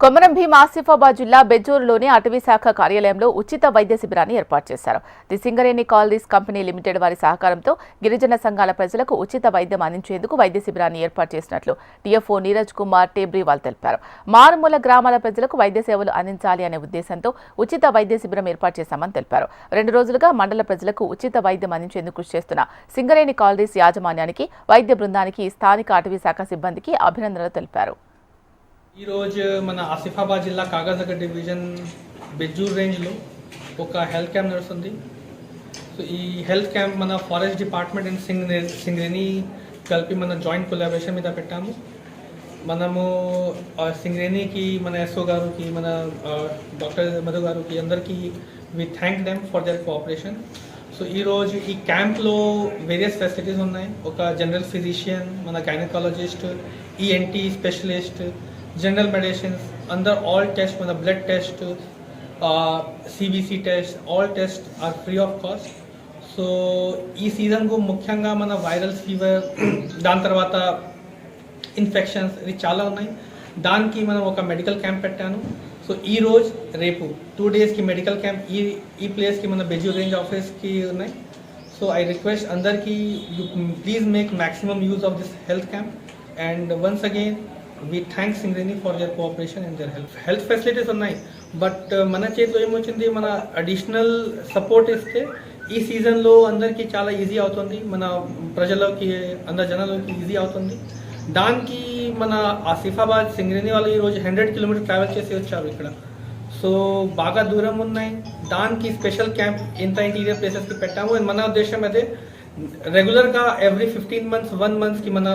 కొమరం భీం ఆసిఫాబాద్ జిల్లా బెజ్జూరులోని అటవీ శాఖ కార్యాలయంలో ఉచిత వైద్య శిబిరాన్ని ఏర్పాటు చేశారు. The Singareni colonies company limited వారి సహకారంతో గిరిజన సంఘాల ప్రజలకు ఉచిత వైద్యం అందించేందుకు వైద్య శిబిరాన్ని ఏర్పాటు చేసినట్లు టీఎఫ్ఓ నీరజ్ కుమార్ టేబ్రీవాల్ తెలిపారు. మారుమూల గ్రామాల ప్రజలకు వైద్య సేవలు అందించాలి అనే ఉద్దేశంతో ఉచిత వైద్య శిబిరం ఏర్పాటు చేశామని తెలిపారు. 2 రోజులుగా మండల ప్రజలకు ఉచిత వైద్యం అందించేందుకు కృషి చేస్తున్న సింగరేణి కాలనీస్ యాజమాన్యానికి, వైద్య బృందానికి, స్థానిక అటవీ శాఖ సిబ్బందికి అభినందనలు తెలిపారు. ఈ రోజు మన ఆసిఫాబాద్ జిల్లా కాగజ్నగర్ డివిజన్ బెజ్జూర్ రేంజ్లో ఒక హెల్త్ క్యాంప్ నడుస్తుంది. సో ఈ హెల్త్ క్యాంప్ మన ఫారెస్ట్ డిపార్ట్మెంట్ అండ్ సింగరేణి కలిపి మన జాయింట్ కొలాబరేషన్ మీద పెట్టాము. మనము సింగరేణికి, మన ఎస్ఓ గారికి, మన డాక్టర్ మధు గారికి అందరికీ we thank them for their cooperation. So ఈరోజు ఈ క్యాంప్లో వేరియస్ ఫెసిలిటీస్ ఉన్నాయి. ఒక జనరల్ ఫిజిషియన్, మన gynaecologist, ENT specialist, general medicine अंदर ऑल टेस्ट मतलब blood test, CBC test, all test are free of cost. So ఈ సీజన్కు ముఖ్యంగా మన వైరల్ ఫీవర్, దాని తర్వాత ఇన్ఫెక్షన్స్ ఇది చాలా ఉన్నాయి. దానికి మనం ఒక మెడికల్ క్యాంప్ పెట్టాను. సో ఈ రోజు రేపు 2 డేస్కి మెడికల్ క్యాంప్ ఈ ప్లేస్కి మన బెజ్జూర్ రేంజ్ ఆఫీస్కి ఉన్నాయి. సో ఐ రిక్వెస్ట్ అందరికీ please make maximum use of this health camp. And once again we thank Singareni for their cooperation and their help. Health facilities ఉన్నాయి, బట్ మన చేతిలో ఏమొచ్చింది, మన అడిషనల్ సపోర్ట్ ఇస్తే ఈ సీజన్లో అందరికీ చాలా ఈజీ అవుతుంది, మన ప్రజలకి, అందరి జనాలకి ఈజీ అవుతుంది. దానికి మన ఆసిఫాబాద్ సింగరేణి వాళ్ళు ఈరోజు 100 కిలోమీటర్ ట్రావెల్ చేసి వచ్చారు ఇక్కడ. సో బాగా దూరం ఉన్నాయి. దానికి స్పెషల్ క్యాంప్ ఇంత ఇంటీరియర్ ప్లేసెస్కి పెట్టాము. మన ఉద్దేశం అదే, రెగ్యులర్గా ఎవ్రీ 15 months 1 monthకి మన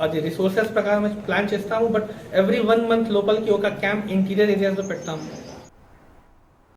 అది రిసోర్సెస్ ప్రకారం ప్లాన్ చేస్తాము, బట్ ఎవ్రీ 1 month లోపలికి ఒక క్యాంప్ ఇంటీరియర్ ఏరియాస్లో పెడతాము.